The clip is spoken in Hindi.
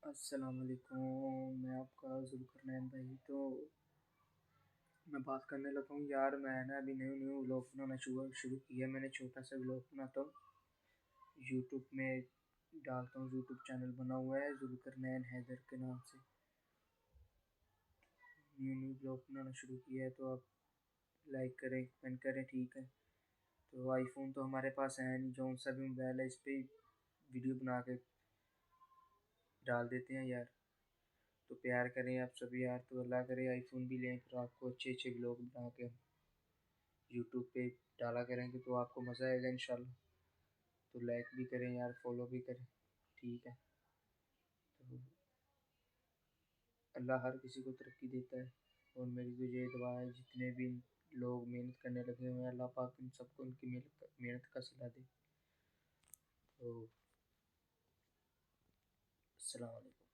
अस्सलाम वालेकुम। मैं आपका ज़ुल्फ़रनैन भाई। तो मैं बात करने लगा हूँ यार। मैं ना अभी न्यू न्यू व्लॉग बनाना शुरू शुरू किया। मैंने छोटा सा व्लॉग बनाता हूँ, यूट्यूब में डालता हूँ। यूट्यूब चैनल बना हुआ है ज़ुल्फ़रनैन हैदर के नाम से। न्यू न्यू व्लॉग बनाना शुरू किया है, तो आप लाइक करें, कमेंट करें, ठीक है। तो आईफोन तो हमारे पास है नहीं, जो सा भी मोबाइल है इस पर वीडियो बना के डाल देते हैं यार। तो प्यार करें आप सभी यार। तो अल्लाह करे आईफोन भी लें, फिर आपको अच्छे अच्छे व्लॉग बना के यूट्यूब पे डाला करेंगे, तो आपको मज़ा आएगा इंशाल्लाह। तो लाइक भी करें यार, फॉलो भी करें, ठीक है। तो अल्लाह हर किसी को तरक्की देता है, और मेरी तो ये दुआ है जितने भी लोग मेहनत करने लगे हुए हैं, अल्लाह पाक इन सबको उनकी मेहनत का सिला दे। तो अस्सलाम वालेकुम।